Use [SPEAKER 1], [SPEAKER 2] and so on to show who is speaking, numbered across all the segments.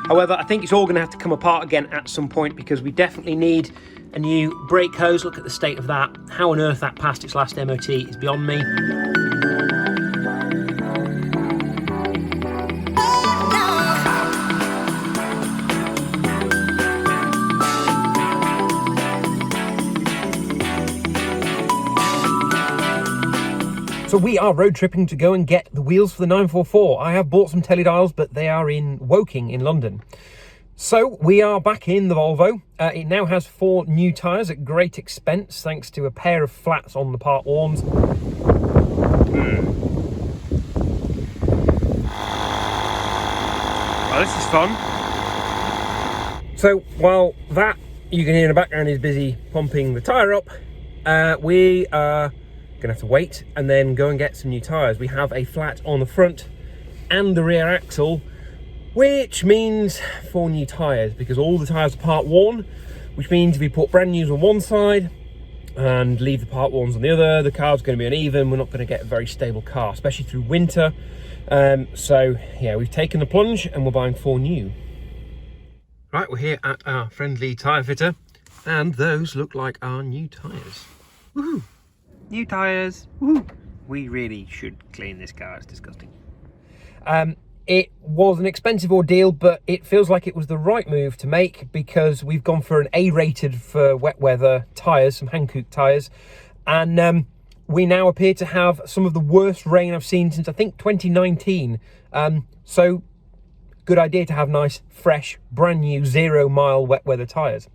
[SPEAKER 1] However, I think it's all going to have to come apart again at some point because we definitely need a new brake hose. Look at the state of that. How on earth that passed its last MOT is beyond me. So we are road tripping to go and get the wheels for the 944. I have bought some Teledials, but they are in Woking in London. So we are back in the Volvo. It now has 4 new tyres at great expense, thanks to a pair of flats on the part warns. Oh, this is fun. So while that you can hear in the background is busy pumping the tyre up, we are gonna have to wait and then go and get some new tyres. We have a flat on the front and the rear axle, which means 4 new tyres because all the tyres are part worn, which means if we put brand news on one side and leave the part worns on the other, the car's going to be uneven. We're not going to get a very stable car, especially through winter. So yeah, we've taken the plunge and we're buying 4 new. Right, we're here at our friendly tyre fitter and those look like our new tyres. Woohoo! New tyres! Woohoo! We really should clean this car, it's disgusting. It was an expensive ordeal, but it feels like it was the right move to make because we've gone for an A-rated for wet weather tyres, some Hankook tyres, and we now appear to have some of the worst rain I've seen since I think 2019. So good idea to have nice, fresh, brand new 0-mile wet weather tyres.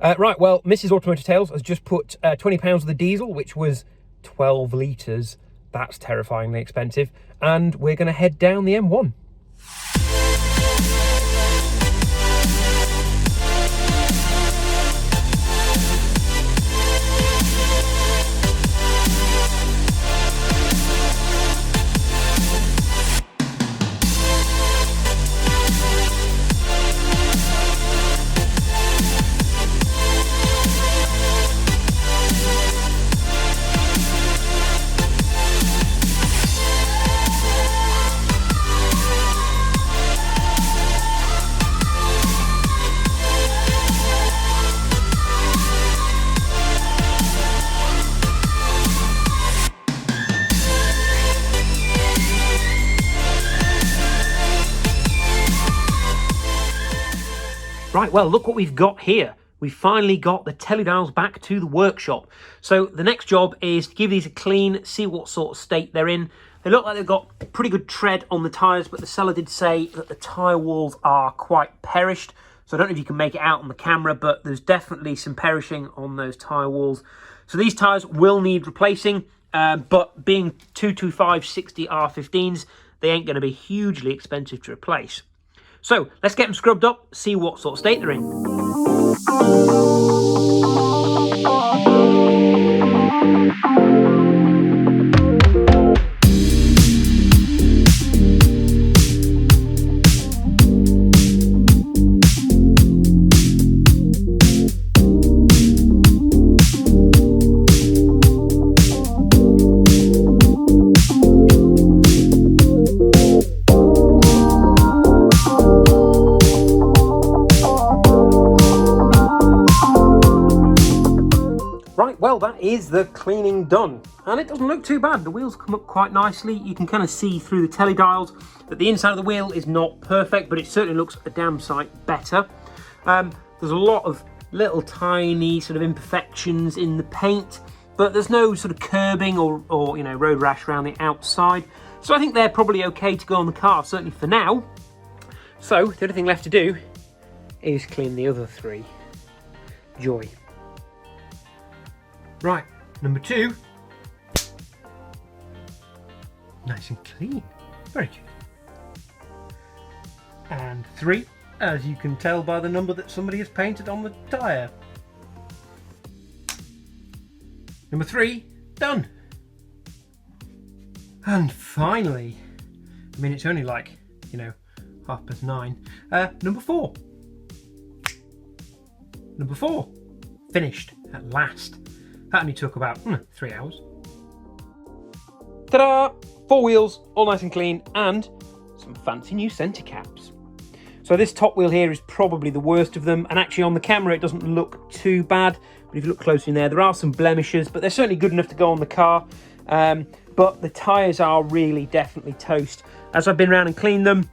[SPEAKER 1] Right, well, Mrs. Automotive Tales has just put £20 of the diesel, which was 12 litres. That's terrifyingly expensive. And we're going to head down the M1. Right, well, look what we've got here. We finally got the Teledials back to the workshop. So the next job is to give these a clean, see what sort of state they're in. They look like they've got pretty good tread on the tyres, but the seller did say that the tyre walls are quite perished. So I don't know if you can make it out on the camera, but there's definitely some perishing on those tyre walls. So these tyres will need replacing, but being 225 60 R15s, they ain't going to be hugely expensive to replace. So let's get them scrubbed up, see what sort of state they're in. Well, that is the cleaning done, and it doesn't look too bad. The wheels come up quite nicely. You can kind of see through the Teledials that the inside of the wheel is not perfect, but it certainly looks a damn sight better. There's a lot of little tiny sort of imperfections in the paint, but there's no sort of curbing or you know, road rash around the outside. So I think they're probably okay to go on the car, certainly for now. So the only thing left to do is clean the other 3. Joy. Right, number 2. Nice and clean. Very good. And 3, as you can tell by the number that somebody has painted on the tyre. Number 3, done. And finally, I mean, it's only like, you know, 9:30. Number 4. Number 4, finished at last. That only took about 3 hours. Ta-da! 4 wheels, all nice and clean, and some fancy new centre caps. So this top wheel here is probably the worst of them, and actually on the camera it doesn't look too bad, but if you look closely in there are some blemishes, but they're certainly good enough to go on the car. But the tyres are really definitely toast. As I've been around and cleaned them,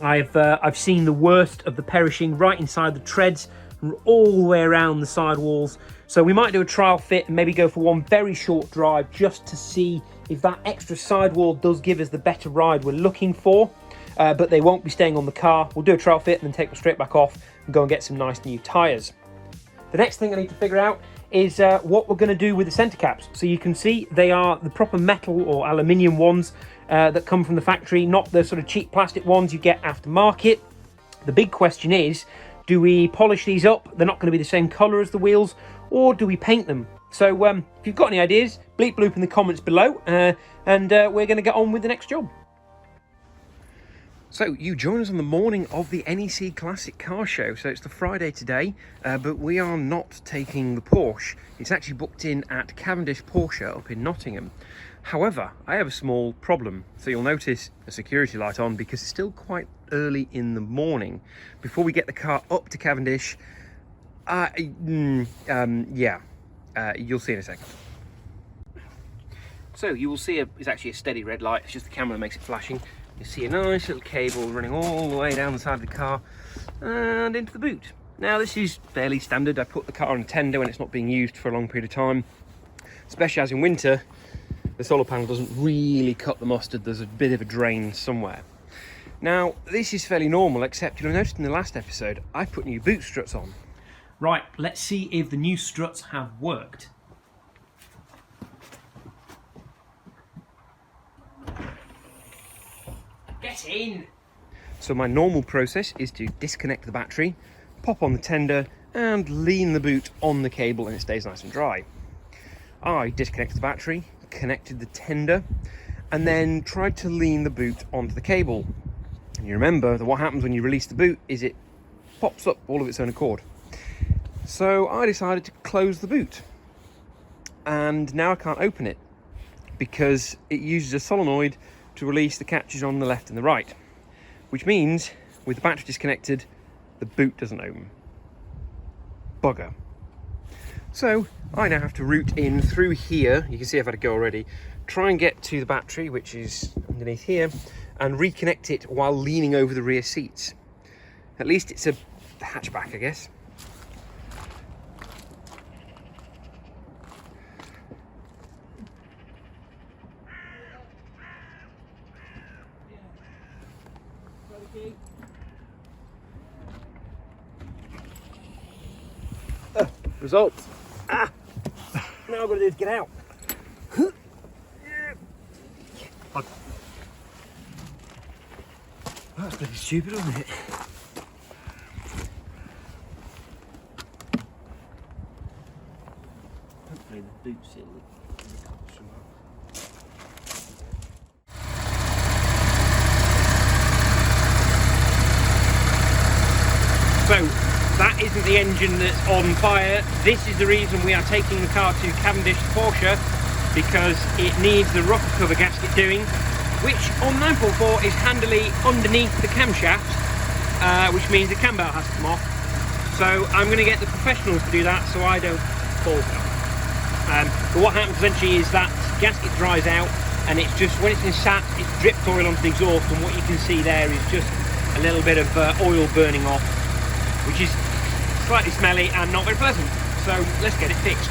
[SPEAKER 1] I've seen the worst of the perishing right inside the treads and all the way around the sidewalls. So we might do a trial fit and maybe go for one very short drive just to see if that extra sidewall does give us the better ride we're looking for. But they won't be staying on the car. We'll do a trial fit and then take them straight back off and go and get some nice new tyres. The next thing I need to figure out is what we're going to do with the centre caps. So you can see they are the proper metal or aluminium ones that come from the factory, not the sort of cheap plastic ones you get aftermarket. The big question is, do we polish these up? They're not going to be the same colour as the wheels, or do we paint them? So if you've got any ideas, bleep bloop in the comments below, and we're going to get on with the next job. So you join us on the morning of the NEC Classic Car Show. So it's the Friday today, but we are not taking the Porsche. It's actually booked in at Cavendish Porsche up in Nottingham. However, I have a small problem. So you'll notice a security light on because it's still quite early in the morning. Before we get the car up to Cavendish, you'll see in a second. So you will see it's actually a steady red light. It's just the camera that makes it flashing. You see a nice little cable running all the way down the side of the car and into the boot. Now this is fairly standard. I put the car on a tender when it's not being used for a long period of time, especially as in winter. The solar panel doesn't really cut the mustard. There's a bit of a drain somewhere. Now this is fairly normal, except you'll notice in the last episode I put new boot struts on. Right, let's see if the new struts have worked. Get in! So my normal process is to disconnect the battery, pop on the tender and lean the boot on the cable and it stays nice and dry. I disconnected the battery, connected the tender and then tried to lean the boot onto the cable. And you remember that what happens when you release the boot is it pops up all of its own accord. So I decided to close the boot and now I can't open it because it uses a solenoid to release the catches on the left and the right, which means with the battery disconnected the boot doesn't open. Bugger. So I now have to route in through here. You can see I've had to go already. Try and get to the battery, which is underneath here, and reconnect it while leaning over the rear seats. At least it's a hatchback, I guess. Results. Now I've got to do is get out. That's pretty stupid, isn't it? Hopefully the boot seal So that isn't the engine that's on fire. This is the reason we are taking the car to Cavendish Porsche, because it needs the rocker cover gasket doing, which on 944 is handily underneath the camshaft, which means the cam belt has to come off. So I'm going to get the professionals to do that so I don't fall down. But what happens eventually is that gasket dries out and it's just, when it's in sat, it's dripped oil onto the exhaust, and what you can see there is just a little bit of oil burning off, which is slightly smelly and not very pleasant. So let's get it fixed.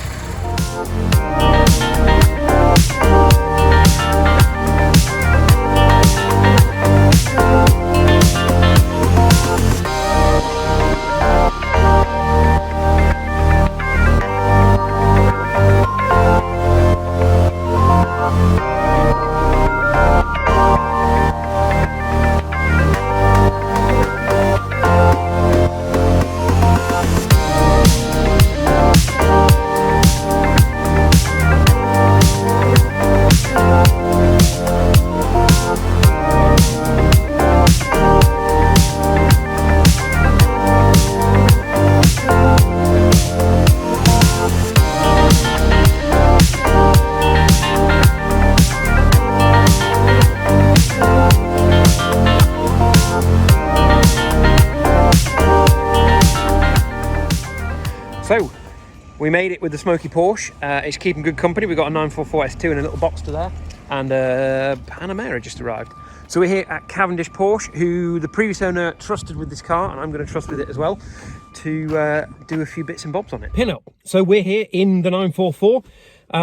[SPEAKER 1] So, we made it with the smoky Porsche. It's keeping good company. We've got a 944 S2 in a little Boxster there, and a Panamera just arrived. So we're here at Cavendish Porsche, who the previous owner trusted with this car, and I'm going to trust with it as well, to do a few bits and bobs on it. Pin up. So we're here in the 944.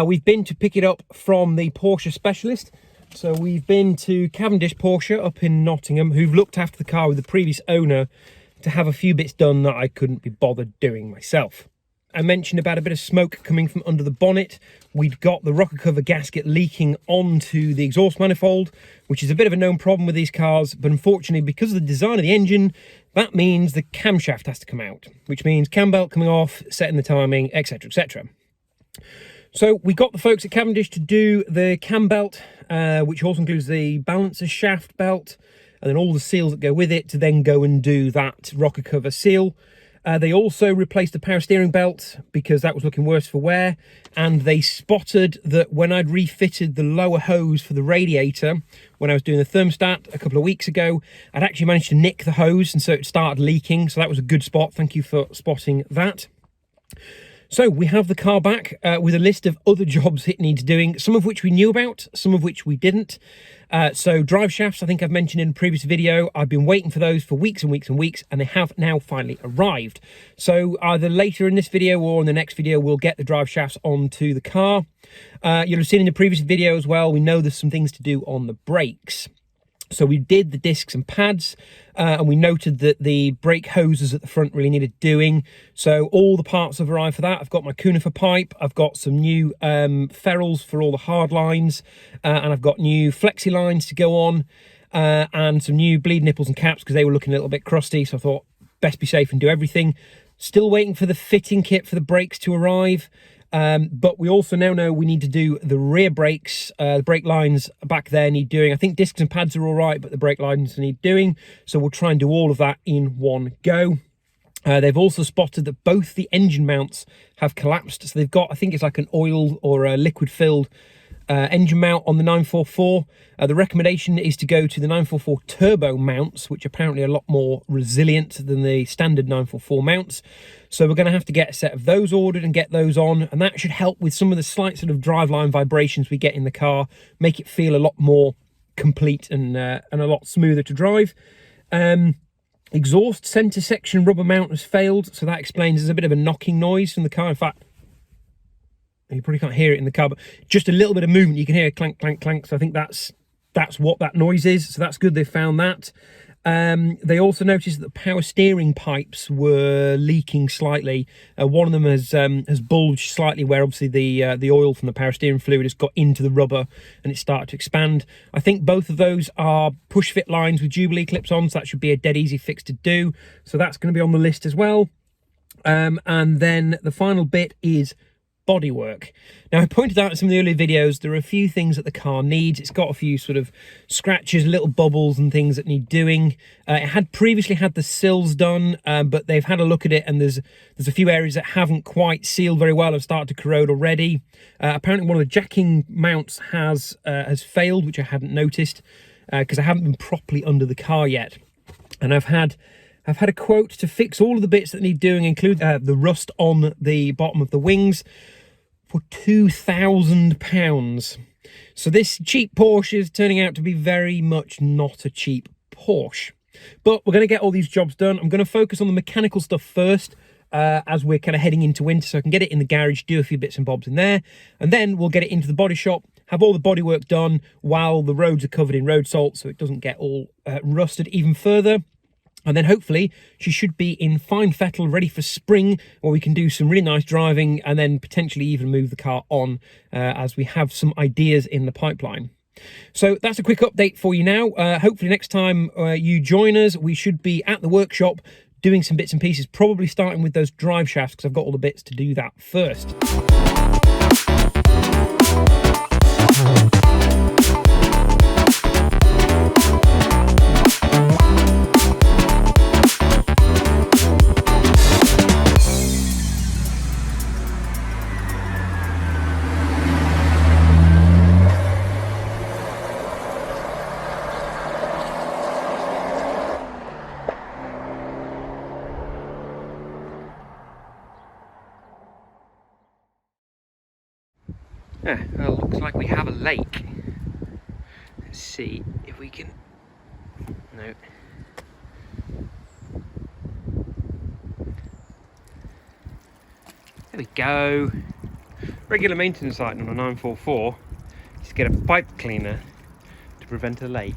[SPEAKER 1] We've been to pick it up from the Porsche specialist. So we've been to Cavendish Porsche up in Nottingham, who've looked after the car with the previous owner to have a few bits done that I couldn't be bothered doing myself. I mentioned about a bit of smoke coming from under the bonnet. We'd got the rocker cover gasket leaking onto the exhaust manifold, which is a bit of a known problem with these cars, but unfortunately, because of the design of the engine, that means the camshaft has to come out, which means cam belt coming off, setting the timing, etc, etc. So we got the folks at Cavendish to do the cam belt, which also includes the balancer shaft belt, and then all the seals that go with it, to then go and do that rocker cover seal. They also replaced the power steering belt because that was looking worse for wear, and they spotted that when I'd refitted the lower hose for the radiator when I was doing the thermostat a couple of weeks ago, I'd actually managed to nick the hose, and so it started leaking. So that was a good spot. Thank you for spotting that. So we have the car back with a list of other jobs it needs doing, some of which we knew about, some of which we didn't. So drive shafts, I think I've mentioned in a previous video, I've been waiting for those for weeks and weeks and weeks, and they have now finally arrived. So either later in this video or in the next video, we'll get the drive shafts onto the car. You'll have seen in the previous video as well, we know there's some things to do on the brakes. So we did the discs and pads, and we noted that the brake hoses at the front really needed doing. So all the parts have arrived for that. I've got my conifer pipe, I've got some new ferrules for all the hard lines, and I've got new flexi lines to go on, and some new bleed nipples and caps because they were looking a little bit crusty. So I thought best be safe and do everything. Still waiting for the fitting kit for the brakes to arrive. But we also now know we need to do the rear brakes. The brake lines back there need doing. I think discs and pads are all right, but the brake lines need doing. So we'll try and do all of that in one go. They've also spotted that both the engine mounts have collapsed. So they've got, I think it's like an oil or a liquid filled engine mount on the 944. The recommendation is to go to the 944 turbo mounts, which apparently are a lot more resilient than the standard 944 mounts. So we're going to have to get a set of those ordered and get those on, and that should help with some of the slight sort of driveline vibrations we get in the car, make it feel a lot more complete and a lot smoother to drive. Exhaust center section rubber mount has failed, so that explains there's a bit of a knocking noise from the car. In fact, you probably can't hear it in the car, but just a little bit of movement, you can hear a clank, clank, clank. So I think that's what that noise is. So that's good, they found that. They also noticed that the power steering pipes were leaking slightly. One of them has bulged slightly, where obviously the oil from the power steering fluid has got into the rubber and it started to expand. I think both of those are push fit lines with Jubilee clips on, so that should be a dead easy fix to do. So that's going to be on the list as well. And then the final bit is bodywork. Now, I pointed out in some of the earlier videos, there are a few things that the car needs. It's got a few sort of scratches, little bubbles and things that need doing. It had previously had the sills done, but they've had a look at it, and there's a few areas that haven't quite sealed very well, have started to corrode already. Apparently one of the jacking mounts has failed, which I hadn't noticed because I haven't been properly under the car yet. And I've had a quote to fix all of the bits that need doing, include the rust on the bottom of the wings, for £2,000. So this cheap Porsche is turning out to be very much not a cheap Porsche. But we're going to get all these jobs done. I'm going to focus on the mechanical stuff first, as we're kind of heading into winter, so I can get it in the garage, do a few bits and bobs in there, and then we'll get it into the body shop, have all the bodywork done while the roads are covered in road salt so it doesn't get all rusted even further. And then hopefully she should be in fine fettle, ready for spring, where we can do some really nice driving and then potentially even move the car on, as we have some ideas in the pipeline. So that's a quick update for you now. Hopefully next time you join us, we should be at the workshop doing some bits and pieces, probably starting with those drive shafts, because I've got all the bits to do that first. Yeah, well, looks like we have a lake. Let's see if we can... No. There we go. Regular maintenance item on a 944 is to get a pipe cleaner to prevent a lake.